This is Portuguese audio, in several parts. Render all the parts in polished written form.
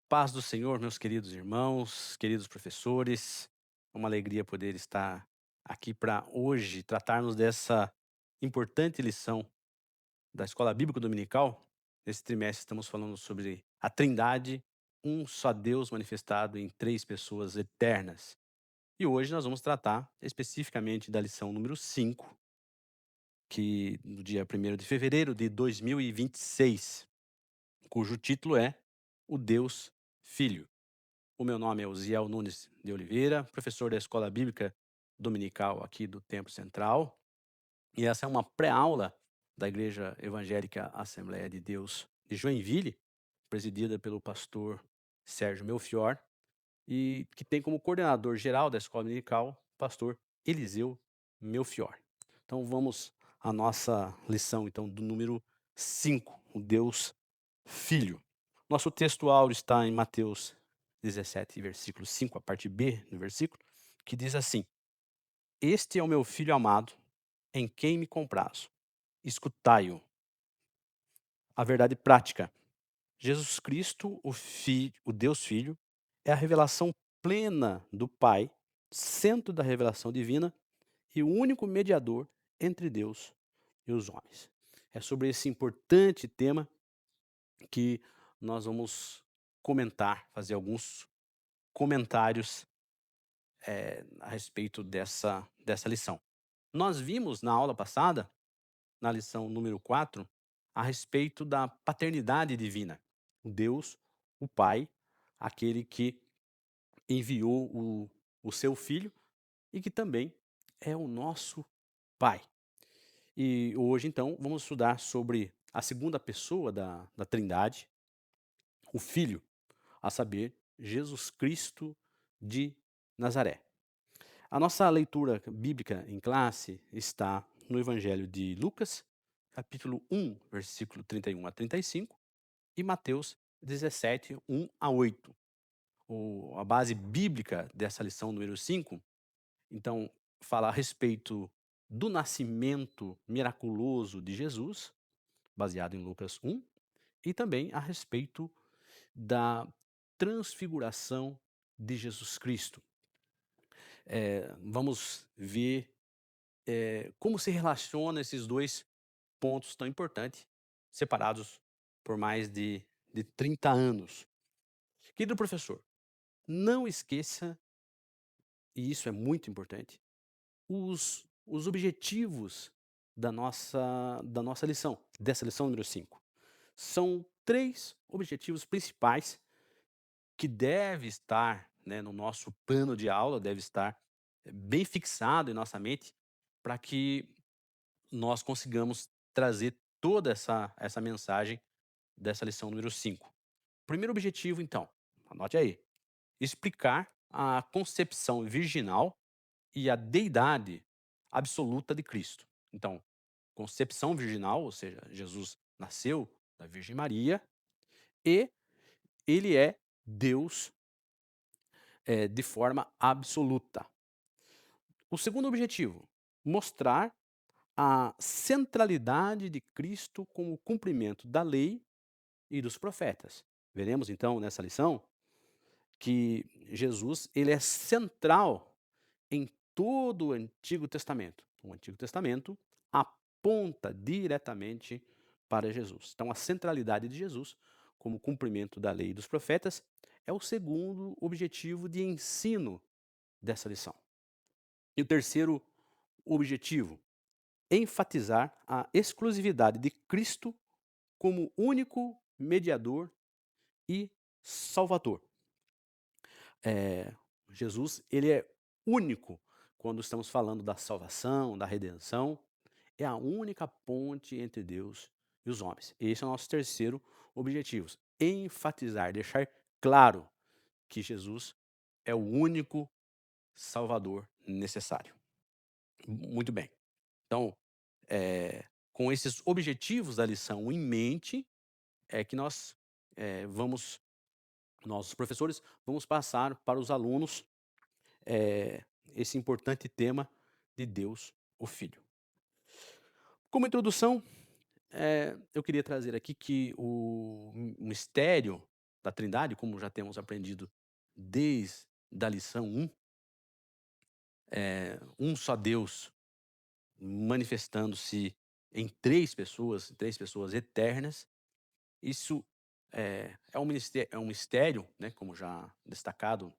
Paz do Senhor, meus queridos irmãos, queridos professores. É uma alegria poder estar aqui para hoje tratarmos dessa importante lição da Escola Bíblica Dominical. Nesse trimestre estamos falando sobre a Trindade, um só Deus manifestado em três pessoas eternas. E hoje nós vamos tratar especificamente da lição número 5, que no dia 1º de fevereiro de 2026, cujo título é O Deus Filho. O meu nome é Uziel Nunes de Oliveira, professor da Escola Bíblica Dominical aqui do Templo Central. E essa é uma pré-aula da Igreja Evangélica Assembleia de Deus de Joinville, presidida pelo pastor Sérgio Melchior, e que tem como coordenador geral da Escola Dominical o pastor Eliseu Melchior. Então vamos à nossa lição então do número 5, o Deus Filho. Nosso texto áureo está em Mateus 17, versículo 5, a parte B do versículo, que diz assim: Este é o meu filho amado, em quem me comprazo. Escutai-o. A verdade prática. Jesus Cristo, o Deus Filho, é a revelação plena do Pai, centro da revelação divina e o único mediador entre Deus e os homens. É sobre esse importante tema que nós vamos comentar, fazer alguns comentários a respeito dessa lição. Nós vimos na aula passada, na lição número 4, a respeito da paternidade divina. O Deus, o Pai, aquele que enviou o seu Filho e que também é o nosso Pai. E hoje, então, vamos estudar sobre a segunda pessoa da Trindade, o Filho, a saber, Jesus Cristo de Nazaré. A nossa leitura bíblica em classe está no Evangelho de Lucas, capítulo 1, versículo 31 a 35, e Mateus 17, 1 a 8. A base bíblica dessa lição número 5, então, fala a respeito do nascimento miraculoso de Jesus, baseado em Lucas 1, e também a respeito da transfiguração de Jesus Cristo. Vamos ver como se relaciona esses dois pontos tão importantes, separados por mais de 30 anos. Querido professor, não esqueça, e isso é muito importante, os objetivos da nossa lição, dessa lição número 5. São três objetivos principais que deve estar, né, no nosso plano de aula, deve estar bem fixado em nossa mente, para que nós consigamos trazer toda essa mensagem dessa lição número 5. Primeiro objetivo, então, anote aí: explicar a concepção virginal e a deidade absoluta de Cristo. Então, concepção virginal, ou seja, Jesus nasceu da Virgem Maria e ele é Deus de forma absoluta. O segundo objetivo, mostrar a centralidade de Cristo como o cumprimento da lei e dos profetas. Veremos então nessa lição que Jesus ele é central em todo o Antigo Testamento. O Antigo Testamento aponta diretamente para Jesus. Então, a centralidade de Jesus, como cumprimento da lei e dos profetas, é o segundo objetivo de ensino dessa lição. E o terceiro objetivo, enfatizar a exclusividade de Cristo como único mediador e salvador. Eh, Jesus, ele é único quando estamos falando da salvação, da redenção, é a única ponte entre Deus e os homens. Esse é o nosso terceiro objetivo, enfatizar, deixar claro que Jesus é o único Salvador necessário. Muito bem. Então, com esses objetivos da lição em mente, é que nós, os professores, vamos passar para os alunos eh, esse importante tema de Deus, o Filho. Como introdução, eu queria trazer aqui que o mistério da Trindade, como já temos aprendido desde a lição 1, um só Deus manifestando-se em três pessoas eternas. Isso é um mistério, né, como já destacado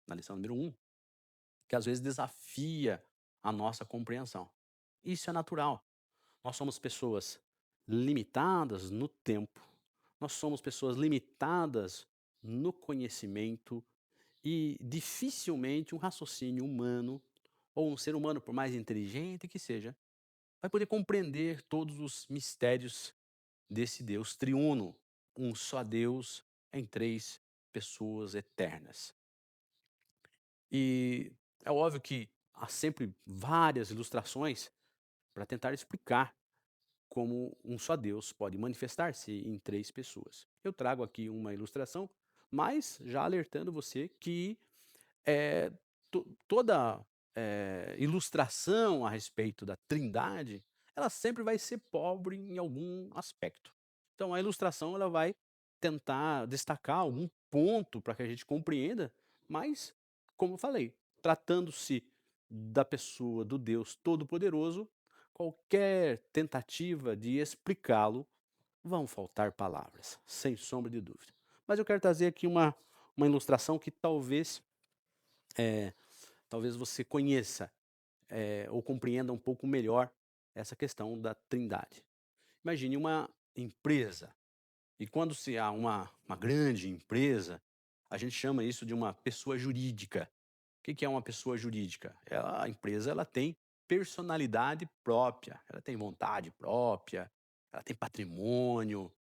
na lição número 1, que às vezes desafia a nossa compreensão. Isso é natural. Nós somos pessoas limitadas no tempo, nós somos pessoas limitadas no conhecimento e dificilmente um raciocínio humano, ou um ser humano, por mais inteligente que seja, vai poder compreender todos os mistérios desse Deus triuno, um só Deus em três pessoas eternas. E é óbvio que há sempre várias ilustrações para tentar explicar como um só Deus pode manifestar-se em três pessoas. Eu trago aqui uma ilustração, mas já alertando você que eh, toda ilustração a respeito da Trindade, ela sempre vai ser pobre em algum aspecto. Então a ilustração ela vai tentar destacar algum ponto para que a gente compreenda, mas, como eu falei, tratando-se da pessoa do Deus Todo-Poderoso, qualquer tentativa de explicá-lo vão faltar palavras, sem sombra de dúvida. Mas eu quero trazer aqui uma ilustração que eh, talvez você conheça, ou compreenda um pouco melhor essa questão da Trindade. Imagine uma empresa, e quando se há uma grande empresa, a gente chama isso de uma pessoa jurídica. O que que é uma pessoa jurídica? A empresa ela tem personalidade própria, ela tem vontade própria, ela tem patrimônio.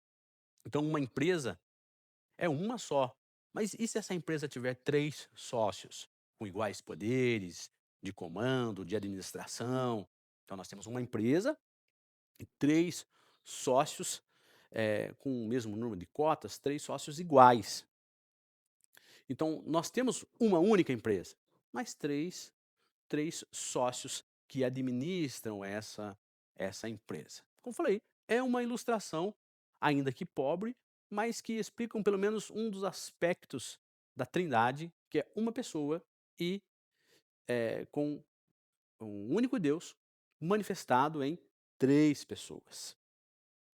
Então uma empresa é uma só. Mas e se essa empresa tiver três sócios com iguais poderes de comando, de administração? Então nós temos uma empresa e três sócios com o mesmo número de cotas, três sócios iguais. Então nós temos uma única empresa, mas três sócios que administram essa empresa. Como falei, é uma ilustração, ainda que pobre, mas que explicam pelo menos um dos aspectos da Trindade, que é uma pessoa e com um único Deus manifestado em três pessoas.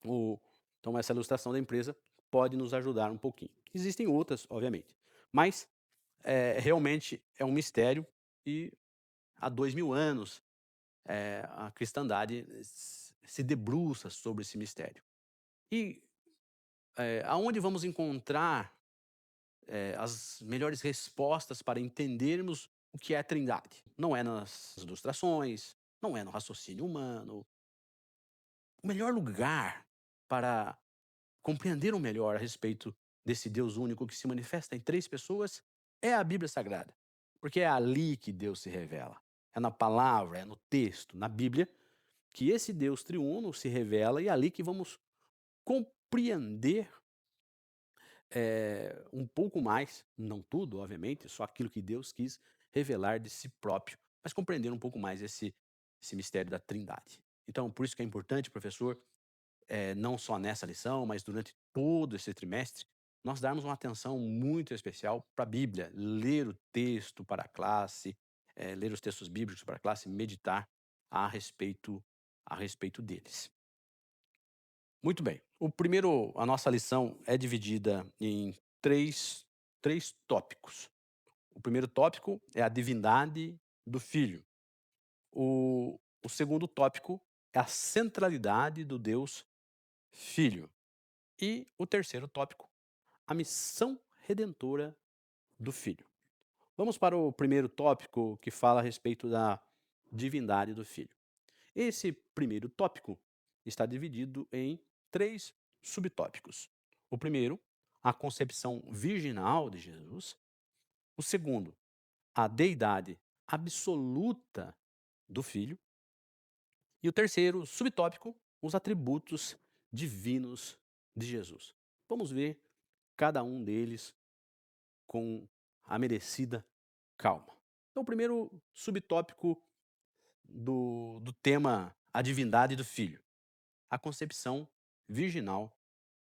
O Então essa ilustração da empresa pode nos ajudar um pouquinho. Existem outras, obviamente, mas, realmente é um mistério e há 2000 anos, a cristandade se debruça sobre esse mistério. E, aonde vamos encontrar, as melhores respostas para entendermos o que é a Trindade? Não é nas ilustrações, não é no raciocínio humano. O melhor lugar para compreender o melhor a respeito desse Deus único que se manifesta em três pessoas é a Bíblia Sagrada, porque é ali que Deus se revela. É na palavra, é no texto, na Bíblia, que esse Deus triuno se revela e é ali que vamos compreender um pouco mais, não tudo, obviamente, só aquilo que Deus quis revelar de si próprio, mas compreender um pouco mais esse mistério da Trindade. Então, por isso que é importante, professor, não só nessa lição, mas durante todo esse trimestre, nós darmos uma atenção muito especial para a Bíblia, ler o texto para a classe, ler os textos bíblicos para a classe, meditar a respeito, a respeito deles. Muito bem. A nossa lição é dividida em três tópicos. O primeiro tópico é a divindade do Filho. O segundo tópico é a centralidade do Deus Filho. E o terceiro tópico, a missão redentora do Filho. Vamos para o primeiro tópico, que fala a respeito da divindade do Filho. Esse primeiro tópico está dividido em três subtópicos. O primeiro, a concepção virginal de Jesus. O segundo, a deidade absoluta do Filho. E o terceiro subtópico, os atributos divinos de Jesus. Vamos ver cada um deles com a merecida calma. Então, o primeiro subtópico do tema A Divindade do Filho, a concepção virginal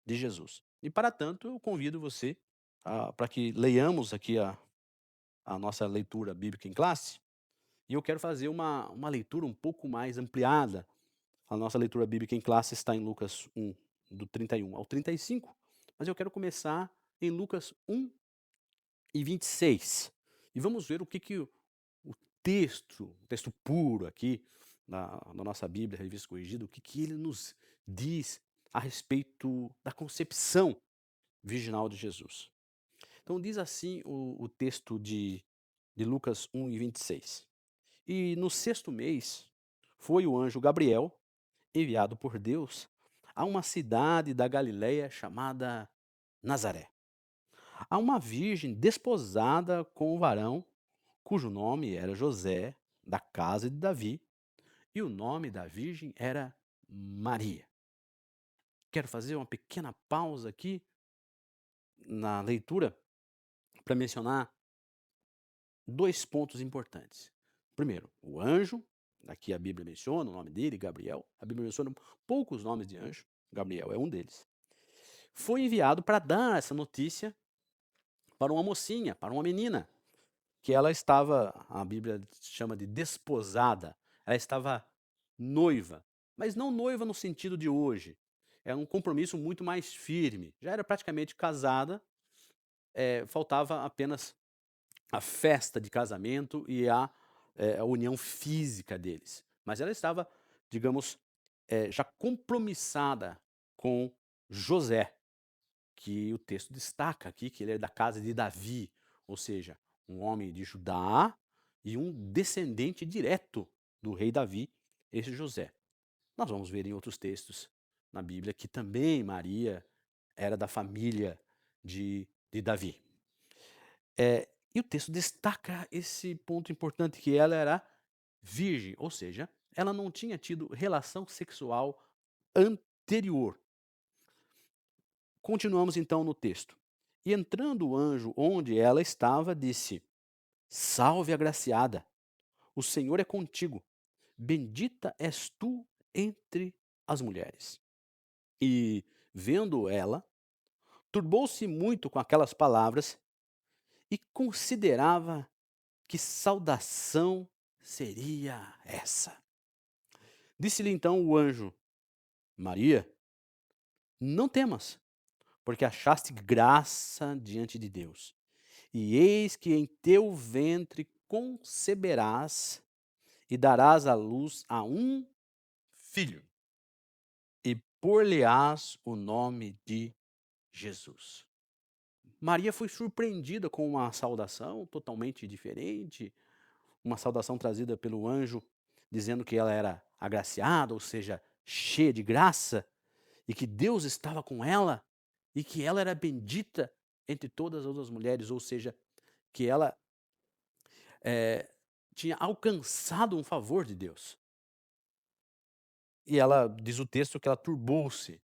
de Jesus. E para tanto, eu convido você para que leiamos aqui a nossa leitura bíblica em classe, e eu quero fazer uma leitura um pouco mais ampliada. A nossa leitura bíblica em classe está em Lucas 1, do 31 ao 35, mas eu quero começar em Lucas 1 e 26. E vamos ver o o texto puro aqui na nossa Bíblia, Revista Corrigida, o que que ele nos diz a respeito da concepção virginal de Jesus. Então diz assim o texto de Lucas 1 e 26. E no sexto mês foi o anjo Gabriel, enviado por Deus, a uma cidade da Galiléia chamada Nazaré, a uma virgem desposada com um varão cujo nome era José, da casa de Davi, e o nome da virgem era Maria. Quero fazer uma pequena pausa aqui na leitura para mencionar dois pontos importantes. Primeiro, o anjo, aqui a Bíblia menciona o nome dele, Gabriel. A Bíblia menciona poucos nomes de anjo, Gabriel é um deles. Foi enviado para dar essa notícia para uma mocinha, para uma menina, que ela estava, a Bíblia chama de desposada, ela estava noiva, mas não noiva no sentido de hoje. É um compromisso muito mais firme. Já era praticamente casada, faltava apenas a festa de casamento e a união física deles. Mas ela estava, digamos, já compromissada com José, que o texto destaca aqui que ele é da casa de Davi, ou seja, um homem de Judá e um descendente direto do rei Davi, esse José. Nós vamos ver em outros textos na Bíblia que também Maria era da família de Davi. E o texto destaca esse ponto importante, que ela era virgem, ou seja, ela não tinha tido relação sexual anterior. Continuamos então no texto. E entrando o anjo onde ela estava, disse: Salve, agraciada, o Senhor é contigo, bendita és tu entre as mulheres. E, vendo ela, turbou-se muito com aquelas palavras e considerava que saudação seria essa. Disse-lhe então o anjo: Maria, não temas, porque achaste graça diante de Deus. E eis que em teu ventre conceberás e darás à luz a um filho, e por-lhe-ás o nome de Jesus. Maria foi surpreendida com uma saudação totalmente diferente, uma saudação trazida pelo anjo, dizendo que ela era agraciada, ou seja, cheia de graça, e que Deus estava com ela, e que ela era bendita entre todas as outras mulheres, ou seja, que ela eh, tinha alcançado um favor de Deus. E ela, diz o texto, que ela turbou-se,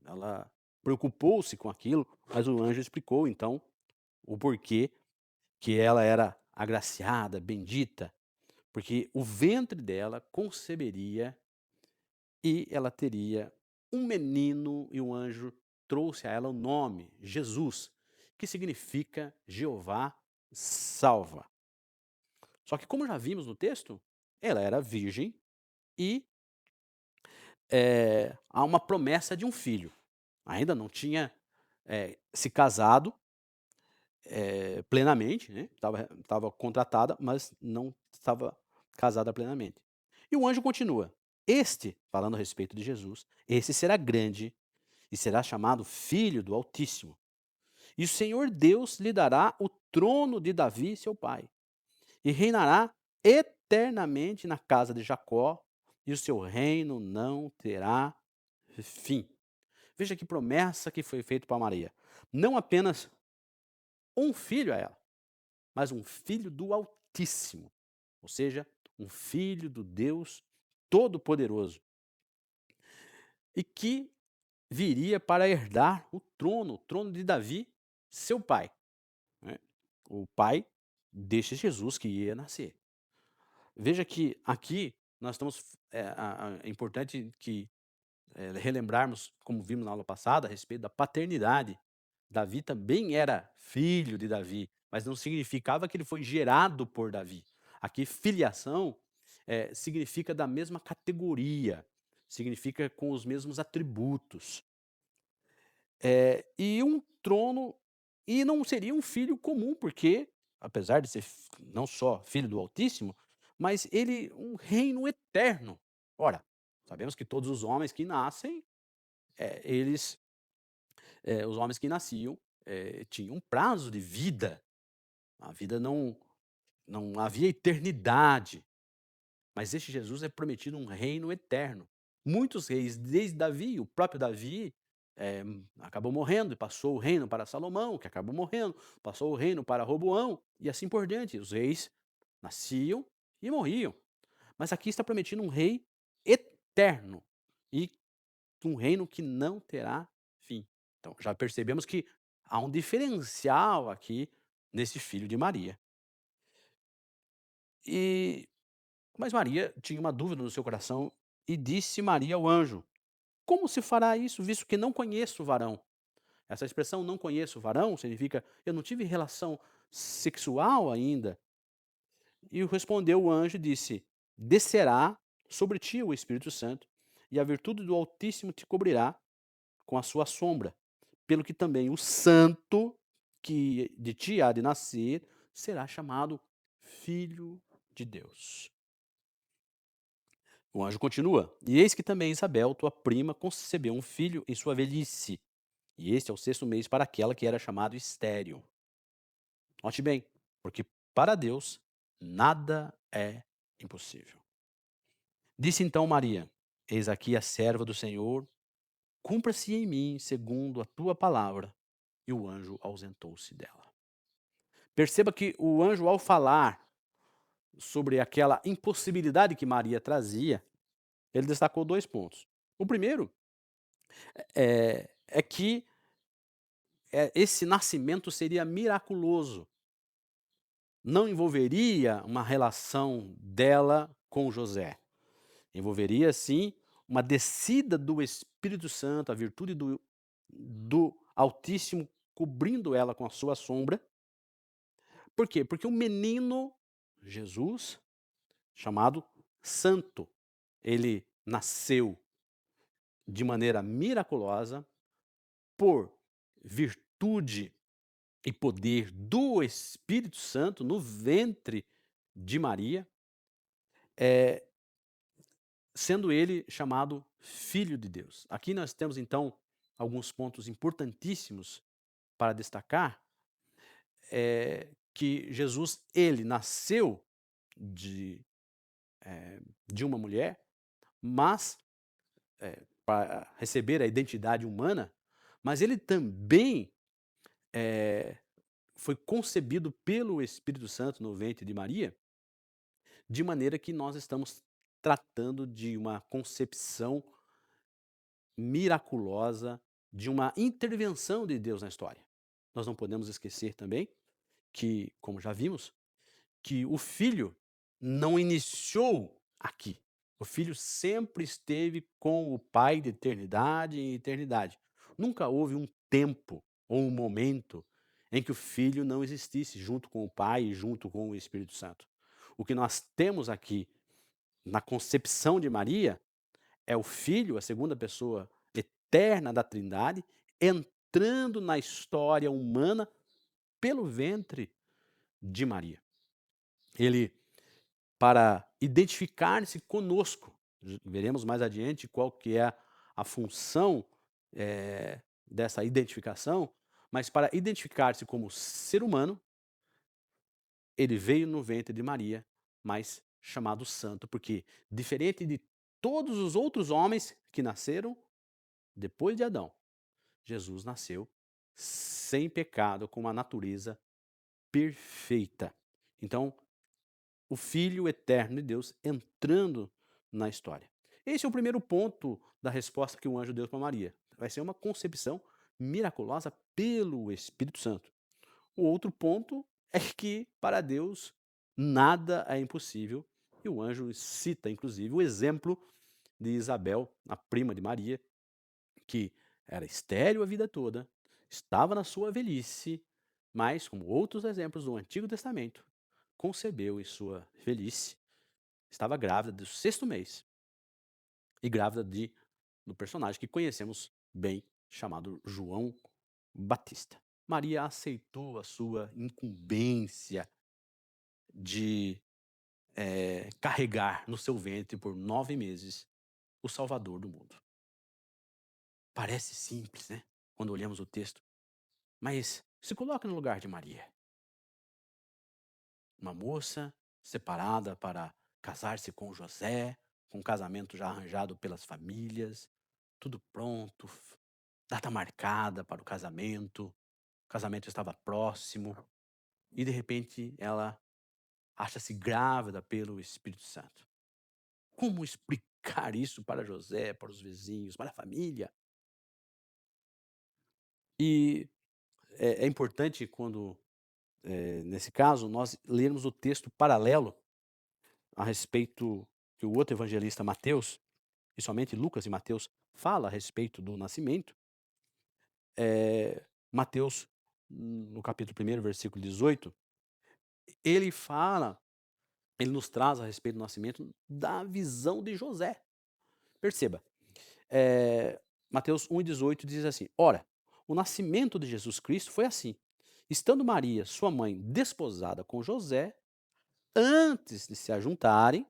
ela preocupou-se com aquilo, mas o anjo explicou então o porquê que ela era agraciada, bendita, porque o ventre dela conceberia e ela teria um menino, e o anjo trouxe a ela o nome Jesus, que significa Jeová salva. Só que, como já vimos no texto, ela era virgem e há uma promessa de um filho. Ainda não tinha se casado plenamente, né? Estava contratada, mas não estava casada plenamente. E o anjo continua: Este, falando a respeito de Jesus, esse será grande e será chamado Filho do Altíssimo. E o Senhor Deus lhe dará o trono de Davi, seu pai, e reinará eternamente na casa de Jacó, e o seu reino não terá fim. Veja que promessa que foi feita para Maria. Não apenas um filho a ela, mas um filho do Altíssimo, ou seja, um filho do Deus Todo-Poderoso, e que viria para herdar o trono de Davi, seu pai, né? O pai deste Jesus que ia nascer. Veja que aqui nós estamos, é importante que relembrarmos, como vimos na aula passada, a respeito da paternidade Davi também era filho de Davi, mas não significava que ele foi gerado por Davi. Aqui, filiação significa da mesma categoria, significa com os mesmos atributos. E um trono, e não seria um filho comum, porque, apesar de ser não só filho do Altíssimo, mas ele um reino eterno. Ora, sabemos que todos os homens que nascem, eles, os homens que nasciam, tinham um prazo de vida. A vida não havia eternidade. Mas este Jesus é prometido um reino eterno. Muitos reis, desde Davi, o próprio Davi, acabou morrendo e passou o reino para Salomão, que acabou morrendo, passou o reino para Roboão, e assim por diante. Os reis nasciam e morriam. Mas aqui está prometido um rei eterno e um reino que não terá fim. Então, já percebemos que há um diferencial aqui nesse filho de Maria. E Mas Maria tinha uma dúvida no seu coração e disse Maria ao anjo: Como se fará isso, visto que não conheço o varão? Essa expressão não conheço o varão significa eu não tive relação sexual ainda. E respondeu o anjo e disse: Descerá sobre ti o Espírito Santo, e a virtude do Altíssimo te cobrirá com a sua sombra, pelo que também o santo que de ti há de nascer será chamado Filho de Deus. O anjo continua: E eis que também Isabel, tua prima, concebeu um filho em sua velhice, e este é o sexto mês para aquela que era chamado estéril. Note bem, porque para Deus nada é impossível. Disse então Maria: Eis aqui a serva do Senhor, cumpra-se em mim segundo a tua palavra. E o anjo ausentou-se dela. Perceba que o anjo, ao falar sobre aquela impossibilidade que Maria trazia, ele destacou dois pontos. O primeiro é que esse nascimento seria miraculoso. Não envolveria uma relação dela com José. Envolveria, sim, uma descida do Espírito Santo, a virtude do Altíssimo cobrindo ela com a sua sombra. Por quê? Porque o menino Jesus, chamado Santo, ele nasceu de maneira miraculosa por virtude e poder do Espírito Santo no ventre de Maria, sendo ele chamado Filho de Deus. Aqui nós temos então alguns pontos importantíssimos para destacar, que Jesus, ele nasceu de, de uma mulher, mas para receber a identidade humana, mas ele também foi concebido pelo Espírito Santo no ventre de Maria, de maneira que nós estamos tratando de uma concepção miraculosa, de uma intervenção de Deus na história. Nós não podemos esquecer também que, como já vimos, que o Filho não iniciou aqui. O Filho sempre esteve com o Pai de eternidade em eternidade. Nunca houve um tempo ou um momento em que o Filho não existisse junto com o Pai e junto com o Espírito Santo. O que nós temos aqui na concepção de Maria é o Filho, a segunda pessoa eterna da Trindade, entrando na história humana pelo ventre de Maria. Ele, para identificar-se conosco, veremos mais adiante qual que é a função dessa identificação, mas para identificar-se como ser humano, ele veio no ventre de Maria, mas chamado santo, porque diferente de todos os outros homens que nasceram depois de Adão, Jesus nasceu sem pecado, com uma natureza perfeita. Então, o Filho eterno de Deus entrando na história. Esse é o primeiro ponto da resposta que o anjo deu para Maria. Vai ser uma concepção miraculosa pelo Espírito Santo. O outro ponto é que para Deus nada é impossível. E o anjo cita, inclusive, o exemplo de Isabel, a prima de Maria, que era estéril a vida toda estava na sua velhice, mas, como outros exemplos do Antigo Testamento, concebeu em sua velhice, estava grávida do sexto mês e grávida do personagem que conhecemos bem, chamado João Batista. Maria aceitou a sua incumbência de carregar no seu ventre por 9 meses o Salvador do mundo. Parece simples, né? Quando olhamos o texto, mas se coloque no lugar de Maria, uma moça separada para casar-se com José, com um casamento já arranjado pelas famílias, tudo pronto, data marcada para o casamento estava próximo, e de repente ela acha-se grávida pelo Espírito Santo. Como explicar isso para José, para os vizinhos, para a família? E é importante quando, nesse caso, nós lermos o texto paralelo a respeito que o outro evangelista Mateus, e somente Lucas e Mateus fala a respeito do nascimento. Mateus, no capítulo 1º, versículo 18, ele fala, ele nos traz a respeito do nascimento da visão de José. Perceba, Mateus 1,18 diz assim: Ora, o nascimento de Jesus Cristo foi assim. Estando Maria, sua mãe, desposada com José, antes de se ajuntarem,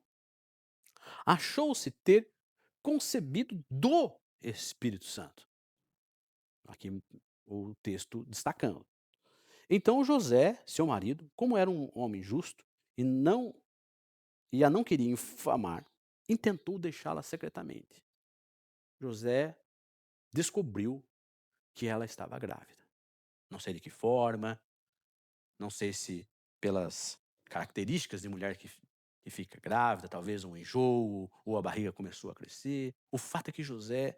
achou-se ter concebido do Espírito Santo. Aqui o texto destacando. Então José, seu marido, como era um homem justo e a não queria infamar, intentou deixá-la secretamente. José descobriu que ela estava grávida. Não sei de que forma, não sei se pelas características de mulher que fica grávida, talvez um enjoo, ou a barriga começou a crescer. O fato é que José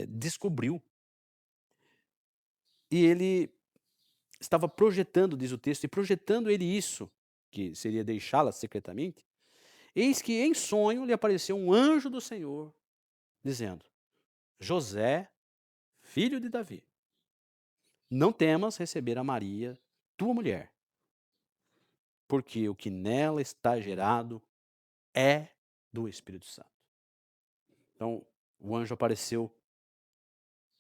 descobriu, e ele estava projetando, diz o texto, e projetando ele isso, que seria deixá-la secretamente, eis que em sonho lhe apareceu um anjo do Senhor, dizendo: José, filho de Davi, não temas receber a Maria, tua mulher, porque o que nela está gerado é do Espírito Santo. Então, o anjo apareceu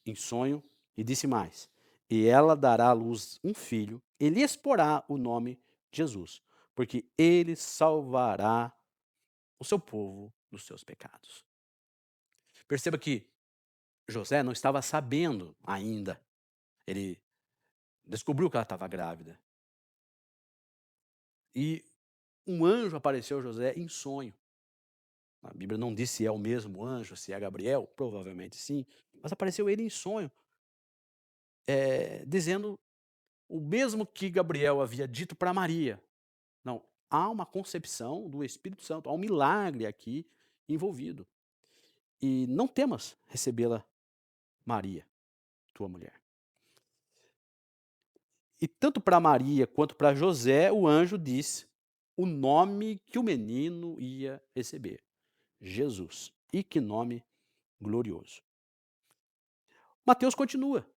em sonho e disse mais: E ela dará à luz um filho, e lhe exporá o nome Jesus, porque ele salvará o seu povo dos seus pecados. Perceba que José não estava sabendo ainda. Ele descobriu que ela estava grávida. E um anjo apareceu a José em sonho. A Bíblia não diz se é o mesmo anjo, se é Gabriel, provavelmente sim, mas apareceu ele em sonho, dizendo o mesmo que Gabriel havia dito para Maria. Não, há uma concepção do Espírito Santo, há um milagre aqui envolvido. E não temas recebê-la, Maria, tua mulher. E tanto para Maria quanto para José, o anjo diz o nome que o menino ia receber: Jesus. E que nome glorioso. Mateus continua.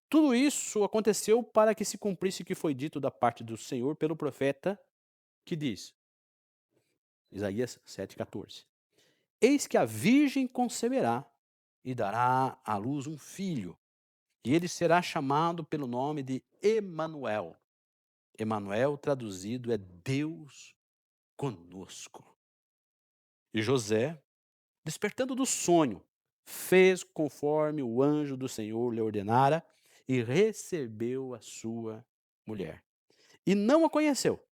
Tudo isso aconteceu para que se cumprisse o que foi dito da parte do Senhor pelo profeta, que diz, Isaías 7,14: Eis que a virgem conceberá e dará à luz um filho, e ele será chamado pelo nome de Emanuel. Emanuel traduzido é Deus conosco. E José, despertando do sonho, fez conforme o anjo do Senhor lhe ordenara e recebeu a sua mulher. E não a conheceu,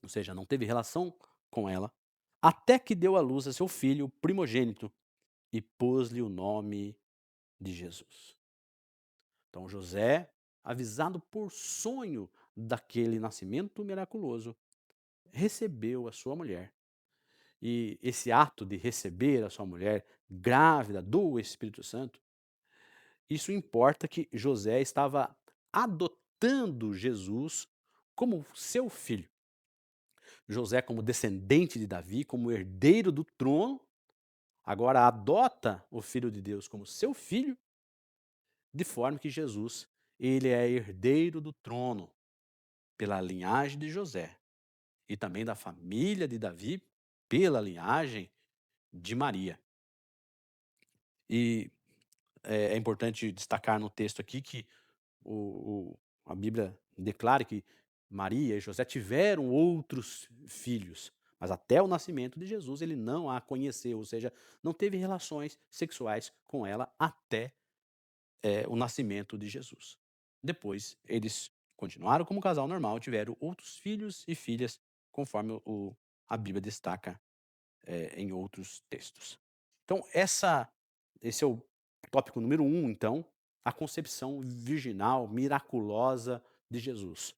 ou seja, não teve relação com ela, até que deu à luz a seu filho primogênito e pôs-lhe o nome de Jesus. Então José, avisado por sonho daquele nascimento miraculoso, recebeu a sua mulher. E esse ato de receber a sua mulher grávida do Espírito Santo, isso importa que José estava adotando Jesus como seu filho. José, como descendente de Davi, como herdeiro do trono, agora adota o Filho de Deus como seu filho de forma que Jesus, ele é herdeiro do trono pela linhagem de José e também da família de Davi pela linhagem de Maria. E é importante destacar no texto aqui que a Bíblia declara que Maria e José tiveram outros filhos, mas até o nascimento de Jesus ele não a conheceu, ou seja, não teve relações sexuais com ela até o nascimento de Jesus. Depois, eles continuaram como casal normal, tiveram outros filhos e filhas, conforme a Bíblia destaca em outros textos. Então, esse é o tópico número um, então, a concepção virginal, miraculosa de Jesus.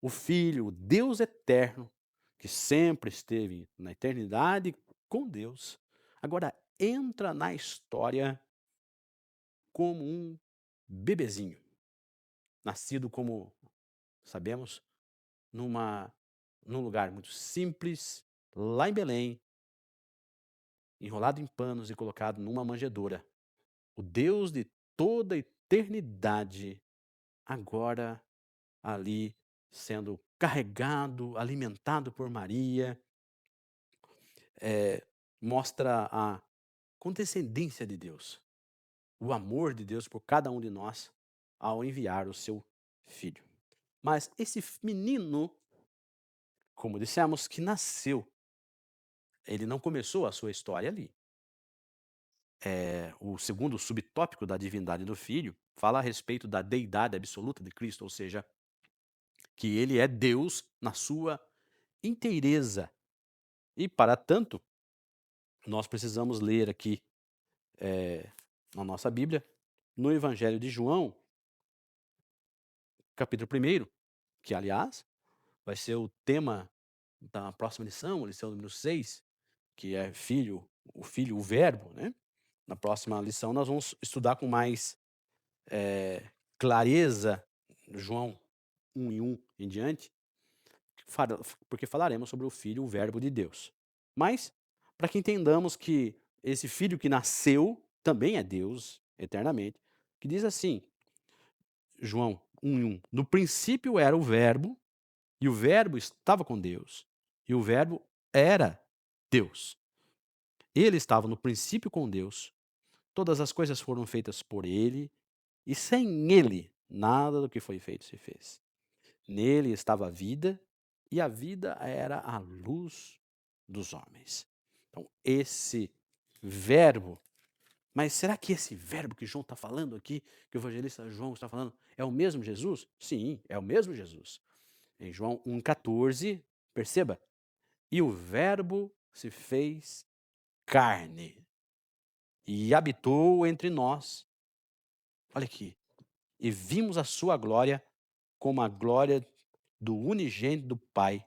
O Filho, o Deus eterno, que sempre esteve na eternidade com Deus, agora entra na história como um bebezinho, nascido como sabemos, numa, num lugar muito simples, lá em Belém, enrolado em panos e colocado numa manjedoura. O Deus de toda a eternidade, agora ali sendo carregado, alimentado por Maria, mostra a condescendência de Deus, o amor de Deus por cada um de nós ao enviar o seu filho. Mas esse menino, como dissemos, que nasceu, ele não começou a sua história ali. O segundo subtópico da divindade do Filho fala a respeito da deidade absoluta de Cristo, ou seja, que ele é Deus na sua inteireza. E para tanto, nós precisamos ler aqui na nossa Bíblia, no Evangelho de João, capítulo 1, que aliás vai ser o tema da próxima lição, lição número 6, que é o filho, o verbo, né? Na próxima lição nós vamos estudar com mais clareza João 1 em diante, fala- porque falaremos sobre o Filho, o Verbo de Deus. Mas, para que entendamos que esse Filho que nasceu também é Deus eternamente, que diz assim, João 1:1, no princípio era o Verbo, e o Verbo estava com Deus, e o Verbo era Deus. Ele estava no princípio com Deus, todas as coisas foram feitas por ele, e sem ele nada do que foi feito se fez. Nele estava a vida, e a vida era a luz dos homens. Então, esse verbo, mas será que esse verbo que João está falando aqui, que o evangelista João está falando, é o mesmo Jesus? Sim, é o mesmo Jesus. Em João 1,14, perceba, e o verbo se fez carne e habitou entre nós. Olha aqui, e vimos a sua glória como a glória do unigênito do Pai,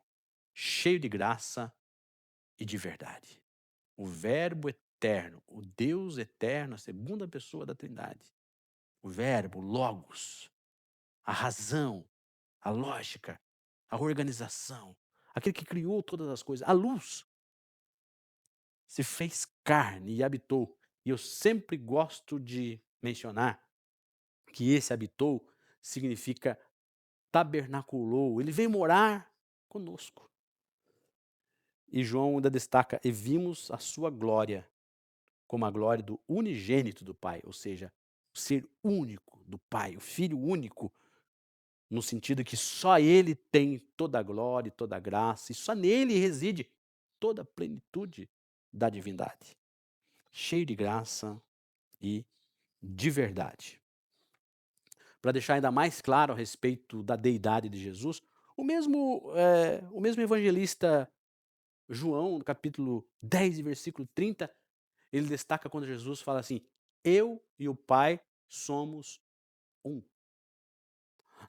cheio de graça e de verdade. O Verbo eterno, o Deus eterno, a segunda pessoa da Trindade. O Verbo, o Logos, a razão, a lógica, a organização, aquele que criou todas as coisas, a luz, se fez carne e habitou. E eu sempre gosto de mencionar que esse habitou significa tabernaculou, ele veio morar conosco. E João ainda destaca: e vimos a sua glória, como a glória do unigênito do Pai, ou seja, o ser único do Pai, o Filho único, no sentido que só Ele tem toda a glória e toda a graça, e só nele reside toda a plenitude da divindade, cheio de graça e de verdade. Para deixar ainda mais claro a respeito da deidade de Jesus, o mesmo evangelista João, no capítulo 10, versículo 30, ele destaca quando Jesus fala assim: eu e o Pai somos um.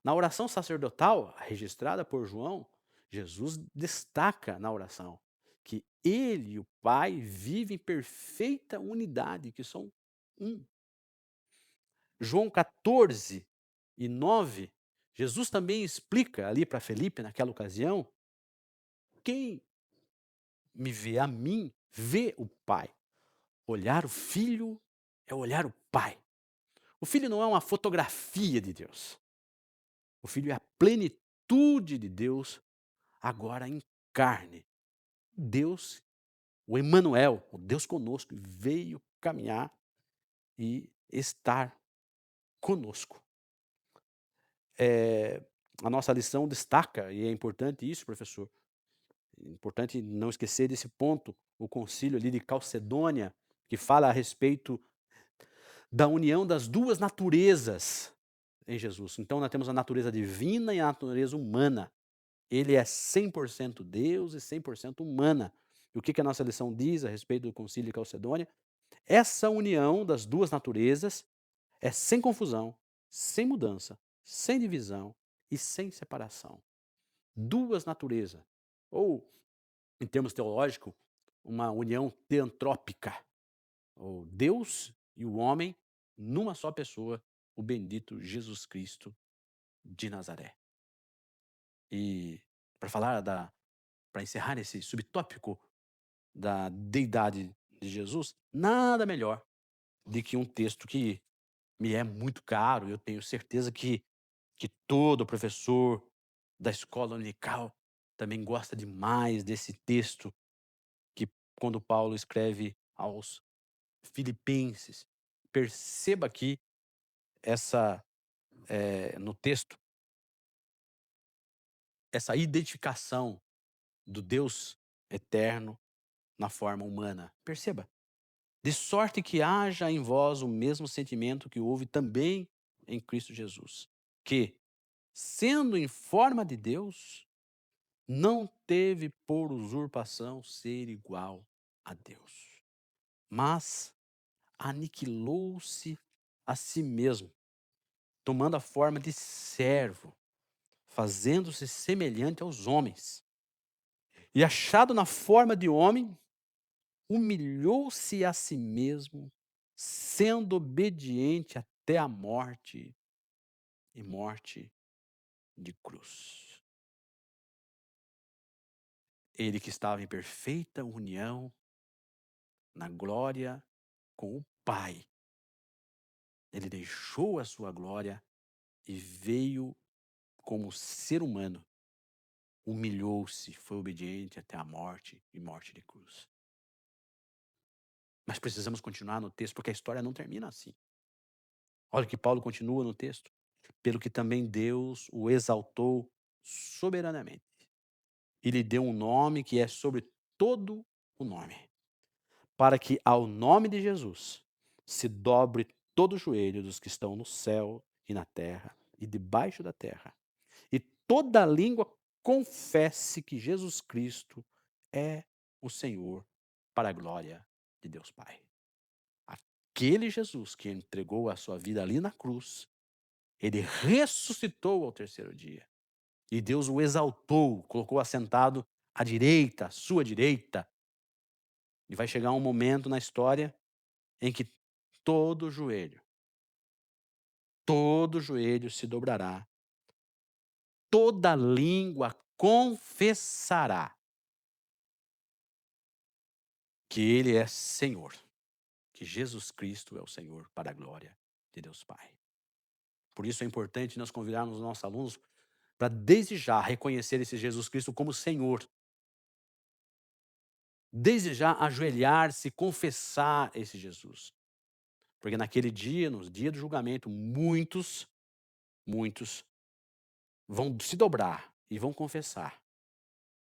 Na oração sacerdotal, registrada por João, Jesus destaca na oração que ele e o Pai vivem em perfeita unidade, que são um. João 14:9, Jesus também explica ali para Felipe, naquela ocasião, quem me vê a mim, vê o Pai. Olhar o Filho é olhar o Pai. O Filho não é uma fotografia de Deus. O Filho é a plenitude de Deus, agora em carne. Deus, o Emanuel, o Deus conosco, veio caminhar e estar conosco. Eh, a nossa lição destaca, e é importante isso, professor, é importante não esquecer desse ponto, o concílio ali de Calcedônia, que fala a respeito da união das 2 naturezas em Jesus. Então nós temos a natureza divina e a natureza humana. Ele é 100% Deus e 100% humana. E o que que a nossa lição diz a respeito do concílio de Calcedônia? Essa união das 2 naturezas é sem confusão, sem mudança, sem divisão e sem separação. 2 naturezas, ou, em termos teológicos, uma união teantrópica, ou Deus e o homem numa só pessoa, o bendito Jesus Cristo de Nazaré. E para encerrar esse subtópico da deidade de Jesus, nada melhor do que um texto que me é muito caro, eu tenho certeza que todo professor da escola dominical também gosta demais desse texto, que quando Paulo escreve aos Filipenses. Perceba aqui essa, no texto, essa identificação do Deus eterno na forma humana. Perceba. De sorte que haja em vós o mesmo sentimento que houve também em Cristo Jesus, que, sendo em forma de Deus, não teve por usurpação ser igual a Deus, mas aniquilou-se a si mesmo, tomando a forma de servo, fazendo-se semelhante aos homens. E achado na forma de homem, humilhou-se a si mesmo, sendo obediente até a morte e morte de cruz. Ele que estava em perfeita união na glória com o Pai, ele deixou a sua glória e veio como ser humano, humilhou-se, foi obediente até a morte e morte de cruz. Mas precisamos continuar no texto, porque a história não termina assim. Olha que Paulo continua no texto. Pelo que também Deus o exaltou soberanamente e lhe deu um nome que é sobre todo o nome, para que ao nome de Jesus se dobre todo o joelho dos que estão no céu e na terra e debaixo da terra, e toda língua confesse que Jesus Cristo é o Senhor, para a glória de Deus Pai. Aquele Jesus que entregou a sua vida ali na cruz, ele ressuscitou ao terceiro dia. E Deus o exaltou, colocou assentado à direita, à sua direita. E vai chegar um momento na história em que todo joelho se dobrará, toda língua confessará que Ele é Senhor, que Jesus Cristo é o Senhor, para a glória de Deus Pai. Por isso é importante nós convidarmos os nossos alunos para desde já reconhecer esse Jesus Cristo como Senhor. Desde já ajoelhar-se e confessar esse Jesus. Porque naquele dia, no dia do julgamento, muitos vão se dobrar e vão confessar,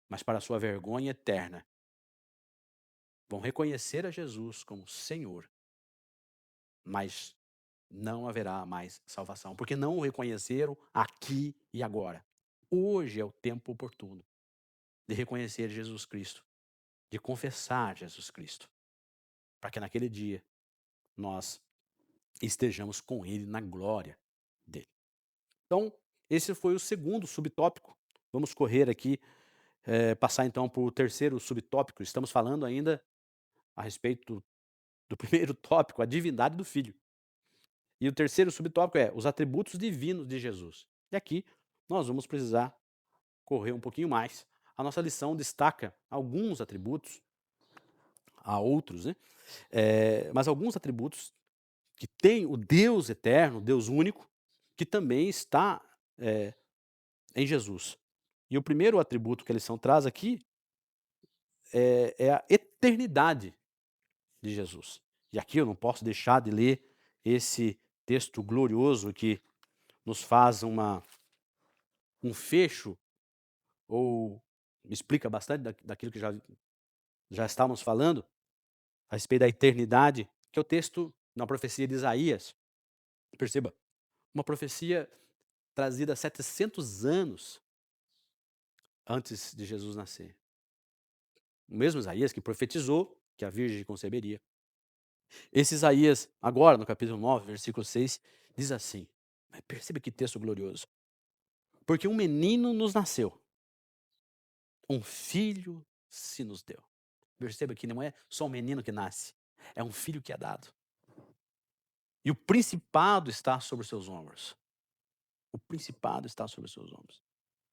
mas para sua vergonha eterna, vão reconhecer a Jesus como Senhor, mas não haverá mais salvação, porque não o reconheceram aqui e agora. Hoje é o tempo oportuno de reconhecer Jesus Cristo, de confessar Jesus Cristo, para que naquele dia nós estejamos com Ele na glória dele. Então, esse foi o segundo subtópico. Vamos correr aqui, passar então para o terceiro subtópico. Estamos falando ainda a respeito do primeiro tópico, a divindade do Filho. E o terceiro subtópico é os atributos divinos de Jesus. E aqui nós vamos precisar correr um pouquinho mais. A nossa lição destaca alguns atributos, há outros, né? Mas alguns atributos que tem o Deus eterno, o Deus único, que também está, eh, em Jesus. E o primeiro atributo que a lição traz aqui é a eternidade de Jesus. E aqui eu não posso deixar de ler esse texto glorioso que nos faz um fecho, ou explica bastante daquilo que já estávamos falando, a respeito da eternidade, que é o texto na profecia de Isaías. Perceba, uma profecia trazida 700 anos antes de Jesus nascer. O mesmo Isaías que profetizou que a virgem conceberia. Esse Isaías, agora no capítulo 9, versículo 6, diz assim, mas perceba que texto glorioso. Porque um menino nos nasceu, um filho se nos deu. Perceba que não é só um menino que nasce, é um filho que é dado. E o principado está sobre os seus ombros. O principado está sobre os seus ombros.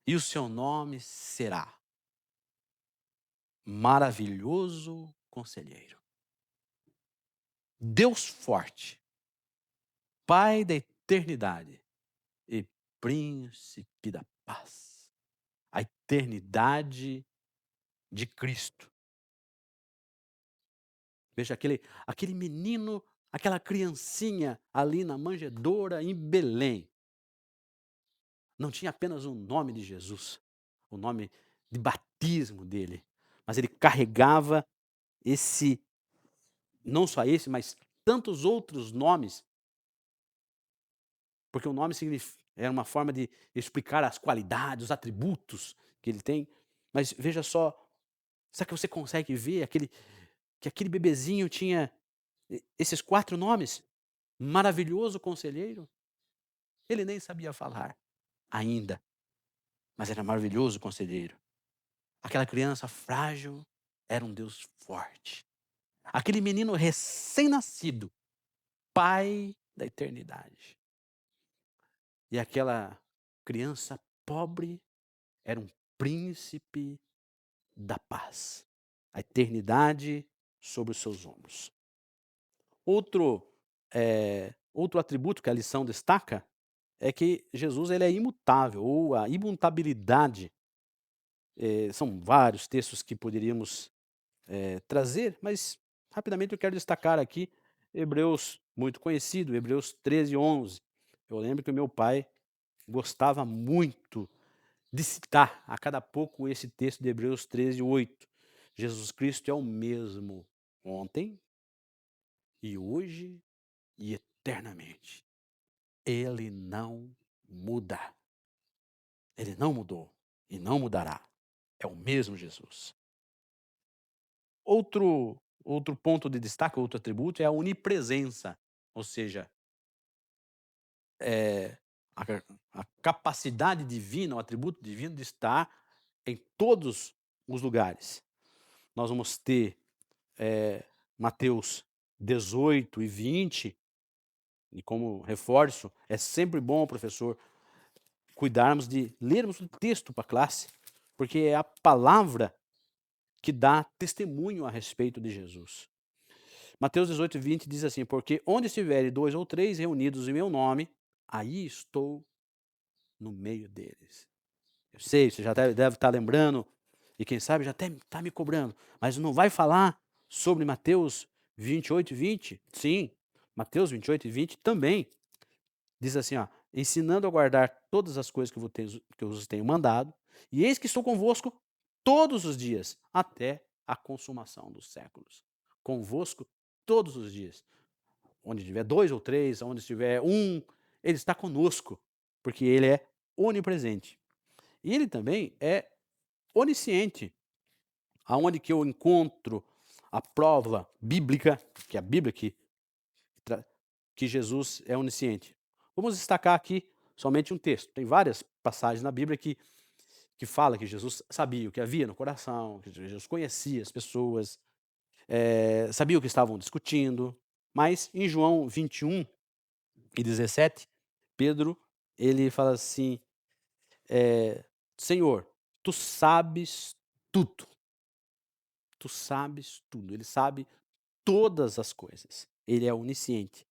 E o seu nome será Maravilhoso Conselheiro, Deus Forte, Pai da Eternidade e Príncipe da Paz. A eternidade de Cristo. Veja aquele menino, aquela criancinha ali na manjedoura em Belém. Não tinha apenas o nome de Jesus, o nome de batismo dele, mas ele carregava esse, não só esse, mas tantos outros nomes, porque o nome era uma forma de explicar as qualidades, os atributos que ele tem. Mas veja só, será que você consegue ver que aquele bebezinho tinha esses 4 nomes? Maravilhoso Conselheiro. Ele nem sabia falar ainda, mas era maravilhoso conselheiro. Aquela criança frágil era um Deus forte. Aquele menino recém-nascido, pai da eternidade. E aquela criança pobre era um príncipe da paz. A eternidade sobre os seus ombros. Outro atributo que a lição destaca é que Jesus ele é imutável, ou a imutabilidade. São vários textos que poderíamos trazer, mas rapidamente eu quero destacar aqui Hebreus, muito conhecido, Hebreus 13:11. Eu lembro que o meu pai gostava muito de citar a cada pouco esse texto de Hebreus 13:8. Jesus Cristo é o mesmo ontem e hoje e eternamente. Ele não muda. Ele não mudou e não mudará. É o mesmo Jesus. Outro ponto de destaque, outro atributo é a onipresença, ou seja, eh, a ca a capacidade divina, o atributo divino de estar em todos os lugares. Nós vamos ter, Mateus 18:20, e como reforço, é sempre bom, professor, cuidarmos de lermos o texto para a classe, porque é a palavra que dá testemunho a respeito de Jesus. Mateus 18:20 diz assim: porque onde estiverem 2 ou 3 reunidos em meu nome, aí estou no meio deles. Eu sei, você já deve estar lembrando, e quem sabe já até está me cobrando, mas não vai falar sobre Mateus 28:20? Sim, Mateus 28:20 também diz assim, ó: ensinando a guardar todas as coisas que eu vos tenho mandado, e eis que estou convosco todos os dias, até a consumação dos séculos. Convosco todos os dias. Onde tiver 2 ou 3, onde estiver um, ele está conosco, porque ele é onipresente. E ele também é onisciente, aonde que eu encontro a prova bíblica, que é a Bíblia tra que Jesus é onisciente. Vamos destacar aqui somente um texto. Tem várias passagens na Bíblia que fala que Jesus sabia o que havia no coração, que Jesus conhecia as pessoas, sabia o que estavam discutindo. Mas em João 21:17, Pedro, ele fala assim, Senhor, tu sabes tudo, tu sabes tudo. Ele sabe todas as coisas. Ele é onisciente.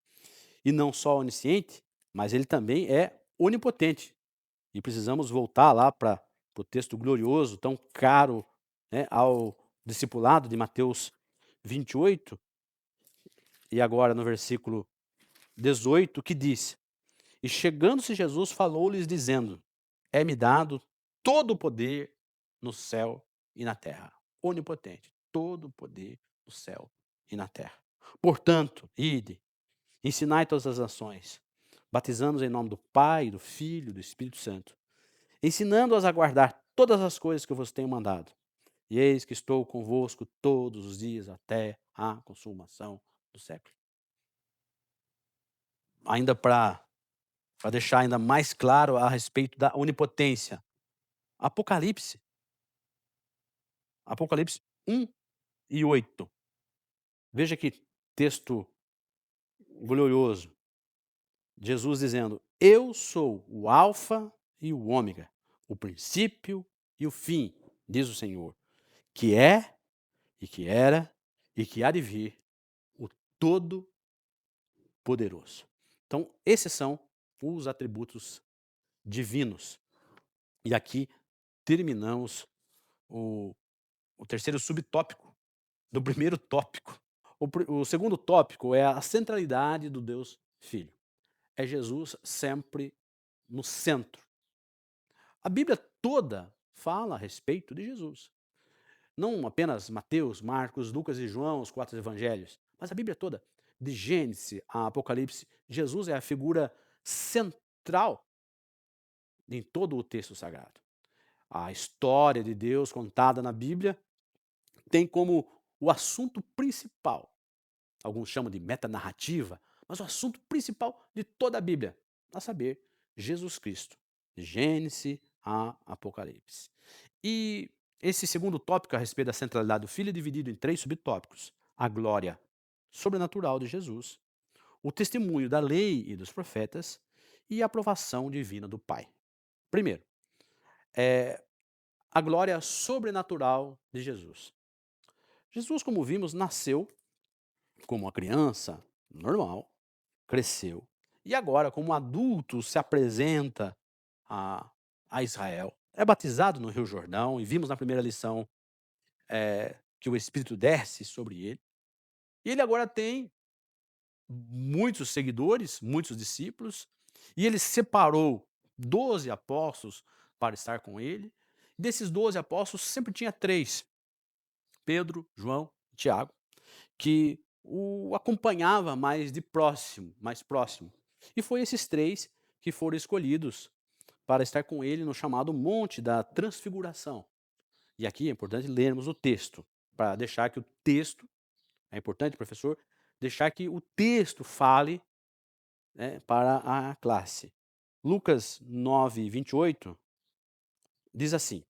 E não só onisciente, mas ele também é onipotente. E precisamos voltar lá para o texto glorioso, tão caro, né, ao discipulado de Mateus 28, e agora no versículo 18, que diz: E chegando-se Jesus, falou-lhes, dizendo: É-me dado todo o poder no céu e na terra. Onipotente, todo o poder no céu e na terra. Portanto, ide, ensinai todas as nações, batizando-os em nome do Pai, do Filho e do Espírito Santo, ensinando-as a guardar todas as coisas que eu vos tenho mandado. E eis que estou convosco todos os dias até a consumação do século. Ainda para deixar ainda mais claro a respeito da onipotência. Apocalipse, Apocalipse 1:8. Veja que texto glorioso. Jesus dizendo: Eu sou o alfa e o ômega, o princípio e o fim, diz o Senhor, que é, e que era, e que há de vir, o Todo-Poderoso. Então, esses são os atributos divinos. E aqui terminamos o, o terceiro subtópico do primeiro tópico. O segundo tópico é a centralidade do Deus Filho. É Jesus sempre no centro. A Bíblia toda fala a respeito de Jesus. Não apenas Mateus, Marcos, Lucas e João, os 4 evangelhos, mas a Bíblia toda, de Gênesis a Apocalipse. Jesus é a figura central em todo o texto sagrado. A história de Deus contada na Bíblia tem como o assunto principal, alguns chamam de metanarrativa, mas o assunto principal de toda a Bíblia, a saber, Jesus Cristo, de Gênesis a Apocalipse. E esse segundo tópico a respeito da centralidade do Filho é dividido em 3 subtópicos: a glória sobrenatural de Jesus, o testemunho da lei e dos profetas e a aprovação divina do Pai. Primeiro, a glória sobrenatural de Jesus. Jesus, como vimos, nasceu como uma criança normal, cresceu e agora, como adulto, se apresenta a, a Israel. É batizado no Rio Jordão e vimos na primeira lição que o Espírito desce sobre ele. E ele agora tem muitos seguidores, muitos discípulos, e ele separou 12 apóstolos para estar com ele. Desses 12 apóstolos, sempre tinha 3, Pedro, João e Tiago, que o acompanhava mais próximo. E foi esses 3 que foram escolhidos para estar com ele no chamado Monte da Transfiguração. E aqui é importante lermos o texto, para deixar que o texto, é importante, professor, deixar que o texto fale, né, para a classe. Lucas 9:28 diz assim: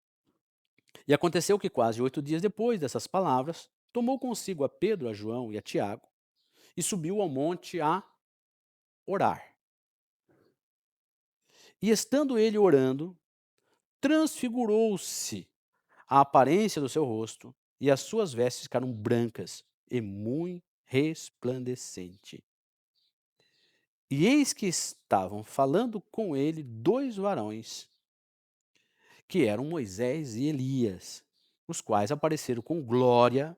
E aconteceu que quase 8 dias depois dessas palavras, tomou consigo a Pedro, a João e a Tiago, e subiu ao monte a orar. E estando ele orando, transfigurou-se a aparência do seu rosto, e as suas vestes ficaram brancas e muito resplandecente. E eis que estavam falando com ele 2 varões, que eram Moisés e Elias, os quais apareceram com glória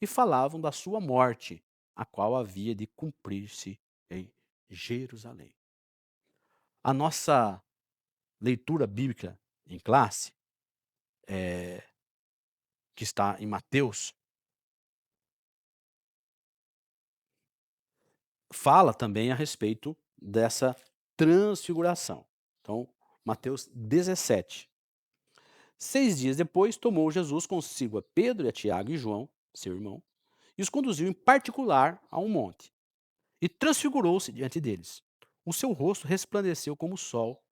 e falavam da sua morte, a qual havia de cumprir-se em Jerusalém. A nossa leitura bíblica em classe, que está em Mateus, fala também a respeito dessa transfiguração. Então, Mateus 17. 6 dias depois, tomou Jesus consigo a Pedro e a Tiago e João, seu irmão, e os conduziu em particular a um monte. E transfigurou-se diante deles. O seu rosto resplandeceu como o sol,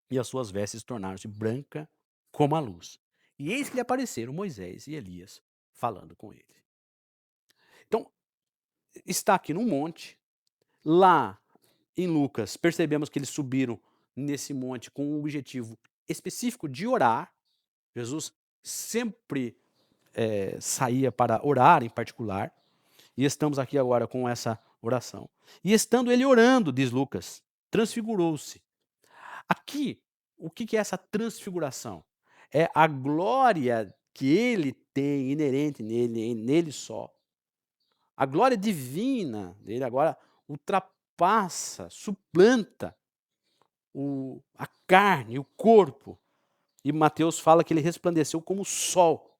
e as suas vestes tornaram-se branca como a luz. E eis que lhe apareceram Moisés e Elias falando com ele. Então, está aqui num monte. Lá em Lucas, percebemos que eles subiram nesse monte com um objetivo específico de orar. Jesus sempre saía para orar em particular. E estamos aqui agora com essa oração. E estando ele orando, diz Lucas, transfigurou-se. Aqui, o que que é essa transfiguração? É a glória que ele tem inerente nele, nele só. A glória divina dele agora ultrapassa, suplanta a carne, o corpo. E Mateus fala que ele resplandeceu como o sol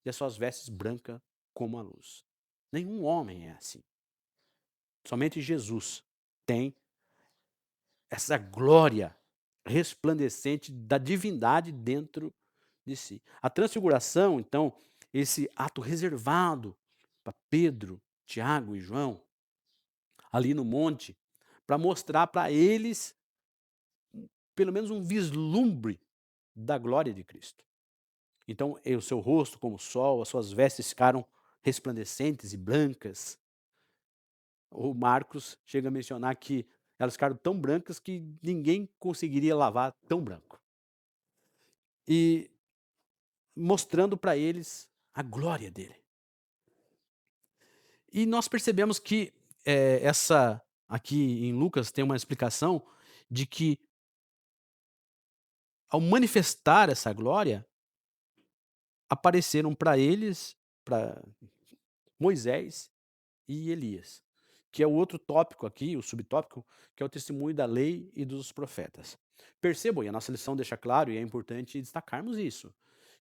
e as suas vestes brancas como a luz. Nenhum homem é assim. Somente Jesus tem essa glória resplandecente da divindade dentro de si. A transfiguração, então, esse ato reservado para Pedro, Tiago e João, ali no monte, para mostrar para eles pelo menos um vislumbre da glória de Cristo. Então, o seu rosto como o sol, as suas vestes ficaram resplandecentes e brancas. O Marcos chega a mencionar que elas ficaram tão brancas que ninguém conseguiria lavar tão branco. E mostrando para eles a glória dele. E nós percebemos que essa aqui em Lucas tem uma explicação de que ao manifestar essa glória, apareceram para eles, para Moisés e Elias, que é o outro tópico aqui, o subtópico, que é o testemunho da lei e dos profetas. Percebam, e a nossa lição deixa claro, e é importante destacarmos isso,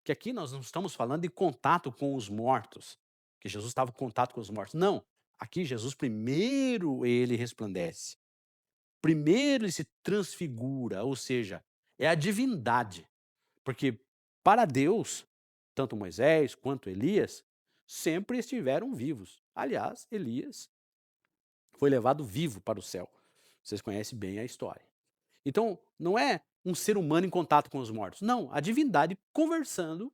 que aqui nós não estamos falando de contato com os mortos, que Jesus estava em contato com os mortos. Não, aqui Jesus primeiro ele resplandece. Primeiro ele se transfigura, ou seja, é a divindade. Porque para Deus, tanto Moisés quanto Elias sempre estiveram vivos. Aliás, Elias foi levado vivo para o céu. Vocês conhecem bem a história. Então, não é um ser humano em contato com os mortos. Não, a divindade conversando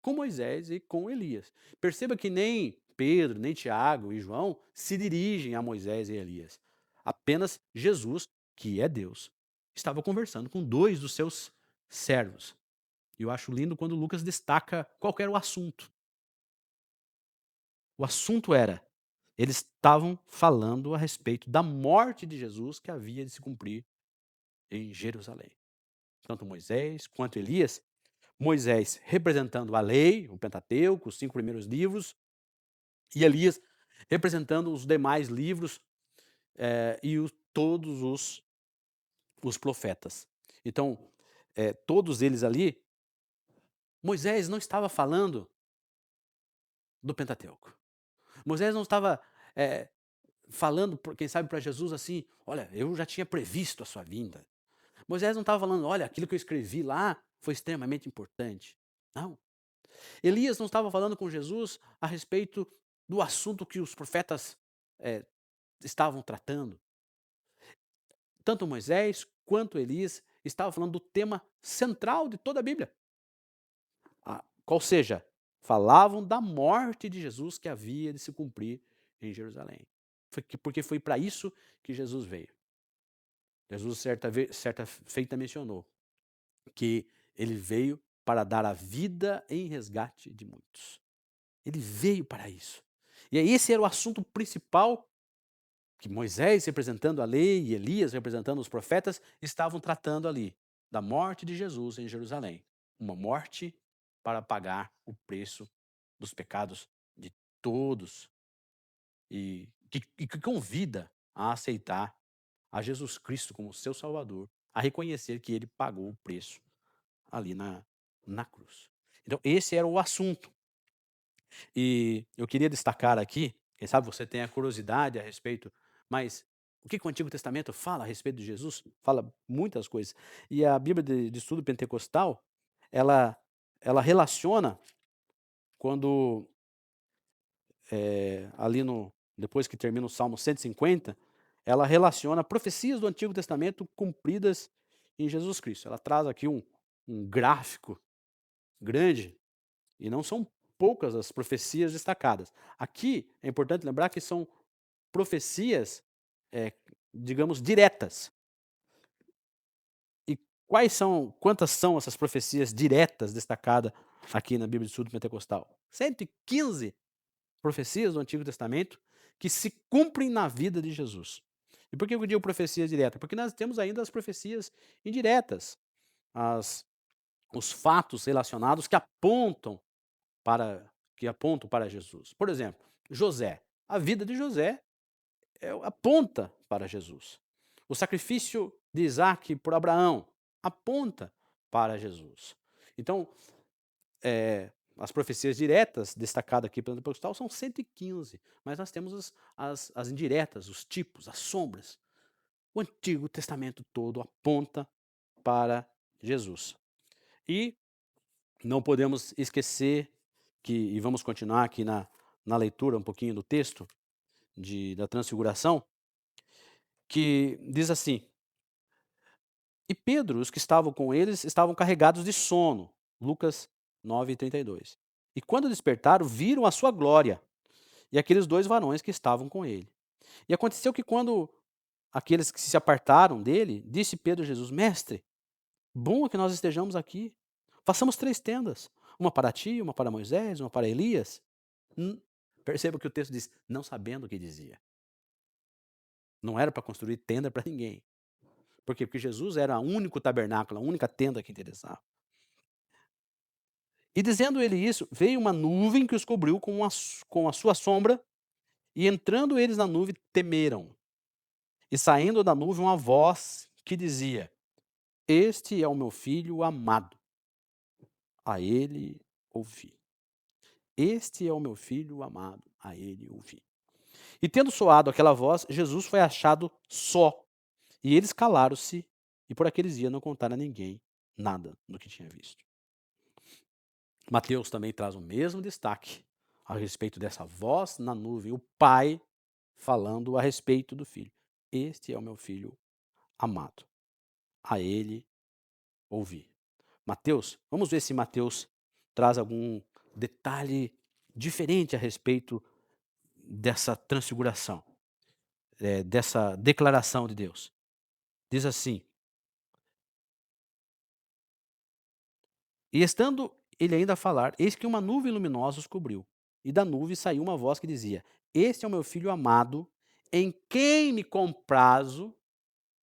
com Moisés e com Elias. Perceba que nem Pedro, nem Tiago e João se dirigem a Moisés e Elias. Apenas Jesus, que é Deus, estava conversando com dois dos seus servos. E eu acho lindo quando Lucas destaca qual era o assunto. O assunto era, eles estavam falando a respeito da morte de Jesus que havia de se cumprir em Jerusalém. Tanto Moisés quanto Elias, Moisés representando a lei, o Pentateuco, os 5 primeiros livros, e Elias representando os demais livros e todos os profetas. Então, todos eles ali, Moisés não estava falando do Pentateuco. Moisés não estava falando, quem sabe, para Jesus assim: olha, eu já tinha previsto a sua vinda. Moisés não estava falando: olha, aquilo que eu escrevi lá foi extremamente importante. Não. Elias não estava falando com Jesus a respeito do assunto que os profetas estavam tratando. Tanto Moisés quanto Elias estavam falando do tema central de toda a Bíblia. Qual seja, falavam da morte de Jesus que havia de se cumprir em Jerusalém. Porque foi para isso que Jesus veio. Jesus certa feita mencionou que ele veio para dar a vida em resgate de muitos. Ele veio para isso. E esse era o assunto principal que Moisés, representando a lei, e Elias, representando os profetas, estavam tratando ali, da morte de Jesus em Jerusalém. Uma morte para pagar o preço dos pecados de todos. E que convida a aceitar a Jesus Cristo como seu Salvador, a reconhecer que ele pagou o preço ali na cruz. Então, esse era o assunto. E eu queria destacar aqui, quem sabe você tenha curiosidade a respeito, mas o que o Antigo Testamento fala a respeito de Jesus? Fala muitas coisas. E a Bíblia de Estudo Pentecostal, ela relaciona quando, ali depois que termina o Salmo 150, ela relaciona profecias do Antigo Testamento cumpridas em Jesus Cristo. Ela traz aqui um gráfico grande, e não são poucas as profecias destacadas. Aqui é importante lembrar que são profecias, digamos, diretas. E quantas são essas profecias diretas destacadas aqui na Bíblia de Estudo Pentecostal? 115 profecias do Antigo Testamento que se cumprem na vida de Jesus. E por que eu digo profecias diretas? Porque nós temos ainda as profecias indiretas, as os fatos relacionados que apontam para Jesus. Por exemplo, José. A vida de José aponta para Jesus. O sacrifício de Isaac por Abraão aponta para Jesus. Então, as profecias diretas destacadas aqui pelo pentecostal são 115, mas nós temos as indiretas, os tipos, as sombras. O Antigo Testamento todo aponta para Jesus. E não podemos esquecer e vamos continuar aqui na leitura um pouquinho do texto da transfiguração, que diz assim: E Pedro, os que estavam com eles, estavam carregados de sono. Lucas 9:32. E quando despertaram, viram a sua glória e aqueles dois varões que estavam com ele. E aconteceu que quando aqueles que se apartaram dele, disse Pedro a Jesus: Mestre, bom é que nós estejamos aqui. Façamos 3 tendas, uma para ti, uma para Moisés, uma para Elias. Perceba que o texto diz: não sabendo o que dizia. Não era para construir tenda para ninguém. Por quê? Porque Jesus era o único tabernáculo, a única tenda que interessava. E dizendo ele isso, veio uma nuvem que os cobriu com a sua sombra, e entrando eles na nuvem, temeram. E saindo da nuvem uma voz que dizia: Este é o meu filho amado, a ele ouvi. Este é o meu filho amado, a ele ouvi. E tendo soado aquela voz, Jesus foi achado só. E eles calaram-se, e por aqueles dias não contaram a ninguém nada do que tinha visto. Mateus também traz o mesmo destaque a respeito dessa voz na nuvem, o pai falando a respeito do filho. Este é o meu filho amado, a ele ouvi. Mateus, vamos ver se Mateus traz algum detalhe diferente a respeito dessa transfiguração, dessa declaração de Deus. Diz assim: E estando ele ainda a falar, eis que uma nuvem luminosa os cobriu. E da nuvem saiu uma voz que dizia: Este é o meu filho amado, em quem me comprazo.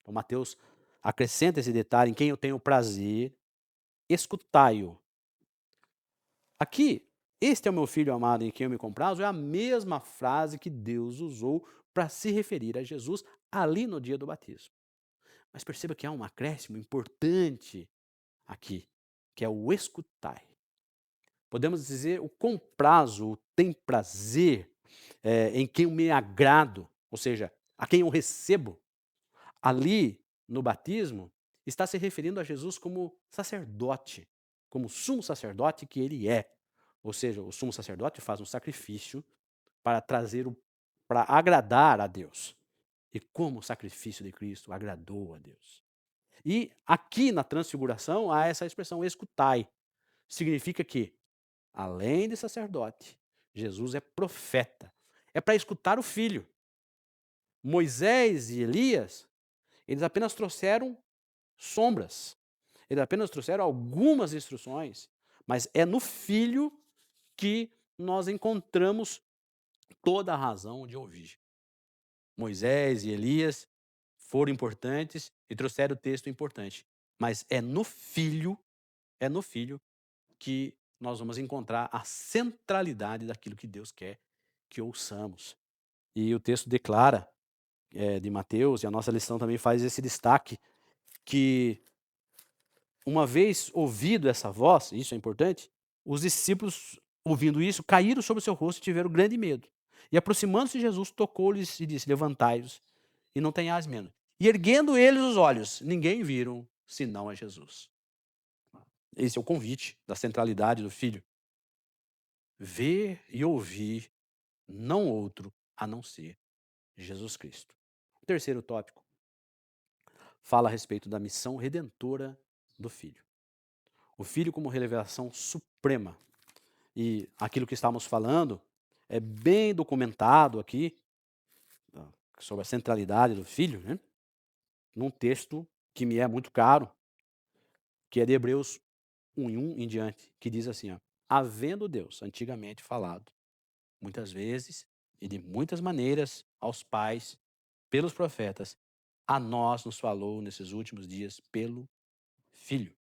Então, Mateus acrescenta esse detalhe: em quem eu tenho prazer, escutai-o. Aqui, este é o meu filho amado, em quem eu me comprazo, é a mesma frase que Deus usou para se referir a Jesus ali no dia do batismo. Mas perceba que há um acréscimo importante aqui, que é o escutai. Podemos dizer o comprazo, o tem prazer, em quem eu me agrado, ou seja, a quem eu recebo. Ali, no batismo, está se referindo a Jesus como sacerdote, como sumo sacerdote que ele é. Ou seja, o sumo sacerdote faz um sacrifício para para agradar a Deus. E como o sacrifício de Cristo agradou a Deus. E aqui na transfiguração há essa expressão escutai. Significa que, além de sacerdote, Jesus é profeta. É para escutar o filho. Moisés e Elias, eles apenas trouxeram sombras. Eles apenas trouxeram algumas instruções. Mas é no filho que nós encontramos toda a razão de ouvir. Moisés e Elias foram importantes e trouxeram o texto importante. Mas é no filho que nós vamos encontrar a centralidade daquilo que Deus quer que ouçamos. E o texto declara, de Mateus, e a nossa lição também faz esse destaque, que uma vez ouvido essa voz, isso é importante, os discípulos, ouvindo isso, caíram sobre o seu rosto e tiveram grande medo. E aproximando-se de Jesus, tocou-lhes e disse: Levantai-vos e não tenhais medo. E erguendo eles os olhos, ninguém viram, senão a Jesus. Esse é o convite da centralidade do Filho. Ver e ouvir não outro a não ser Jesus Cristo. O terceiro tópico fala a respeito da missão redentora do Filho. O Filho como revelação suprema. E aquilo que estamos falando é bem documentado aqui, sobre a centralidade do Filho, né? Num texto que me é muito caro, que é de Hebreus 1:1 em diante, que diz assim: ó, havendo Deus antigamente falado muitas vezes e de muitas maneiras aos pais, pelos profetas, a nós nos falou nesses últimos dias pelo Filho,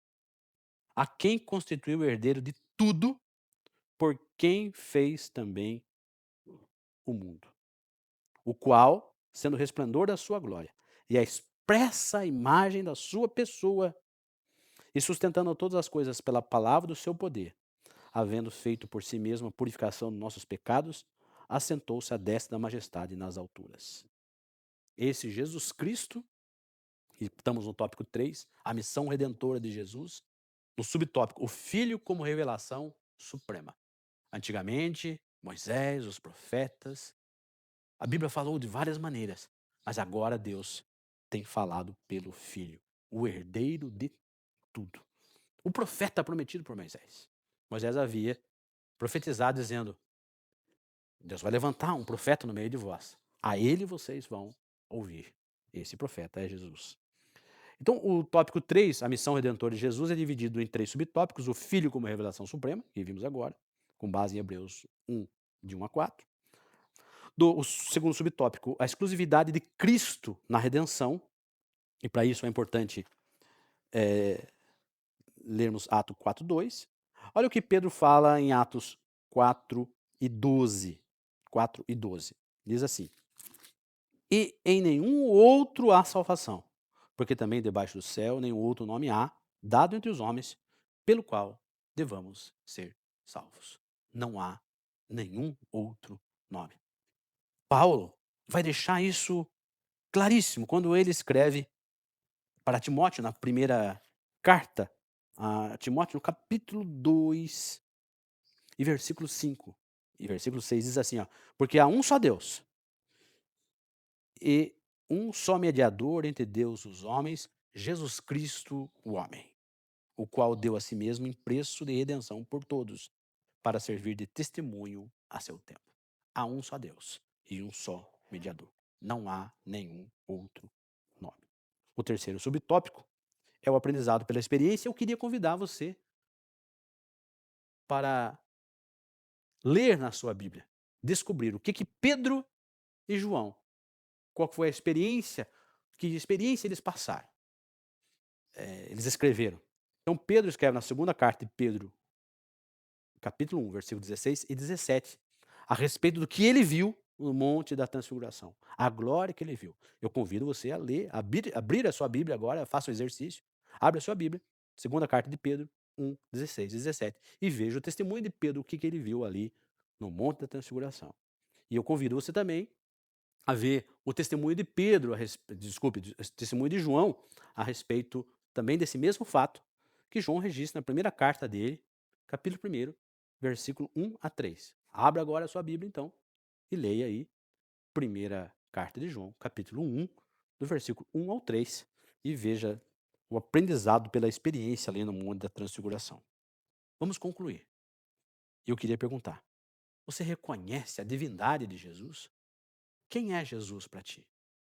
a quem constituiu o herdeiro de tudo, por quem fez também o mundo, o qual, sendo o resplendor da sua glória e a expressa imagem da sua pessoa, e sustentando todas as coisas pela palavra do seu poder, havendo feito por si mesmo a purificação dos nossos pecados, assentou-se à destra da majestade nas alturas. Esse Jesus Cristo, e estamos no tópico 3, a missão redentora de Jesus, no subtópico, o Filho como revelação suprema. Antigamente, Moisés, os profetas, a Bíblia falou de várias maneiras, mas agora Deus tem falado pelo Filho, o herdeiro de tudo. O profeta prometido por Moisés. Moisés havia profetizado dizendo: Deus vai levantar um profeta no meio de vós. A ele vocês vão ouvir. Esse profeta é Jesus. Então, o tópico 3, a missão redentora de Jesus, é dividido em 3 subtópicos. O Filho como revelação suprema, que vimos agora, com base em Hebreus 1, de 1 a 4. O segundo subtópico, a exclusividade de Cristo na redenção. E para isso é importante lermos Atos 4:2. Olha o que Pedro fala em Atos 4:12. 4:12. Diz assim: E em nenhum outro há salvação, porque também debaixo do céu nenhum outro nome há, dado entre os homens, pelo qual devamos ser salvos. Não há nenhum outro nome. Paulo vai deixar isso claríssimo quando ele escreve para Timóteo, na primeira carta a Timóteo, no capítulo 2, e versículo 5 e versículo 6, diz assim, ó: Porque há um só Deus e um só mediador entre Deus e os homens, Jesus Cristo, o homem, o qual deu a si mesmo em preço de redenção por todos, para servir de testemunho a seu tempo. Há um só Deus e um só mediador. Não há nenhum outro nome. O terceiro subtópico é o aprendizado pela experiência. Eu queria convidar você para ler na sua Bíblia, descobrir o que Pedro e João, qual foi a experiência, que experiência eles passaram. Eles escreveram. Então Pedro escreve na segunda carta de Pedro, capítulo 1, versículo 16 e 17, a respeito do que ele viu no Monte da Transfiguração, a glória que ele viu. Eu convido você a ler, abrir a sua Bíblia agora, faça o exercício, abre a sua Bíblia, segunda carta de Pedro 1, 16 e 17, e veja o testemunho de Pedro, o que ele viu ali no Monte da Transfiguração. E eu convido você também a ver o testemunho de Pedro, o testemunho de João, a respeito também desse mesmo fato, que João registra na primeira carta dele, capítulo 1, versículo 1 a 3. Abra agora a sua Bíblia, então, e leia aí, primeira carta de João, capítulo 1, do versículo 1 ao 3, e veja o aprendizado pela experiência ali no Monte da Transfiguração. Vamos concluir. E eu queria perguntar, você reconhece a divindade de Jesus? Quem é Jesus para ti?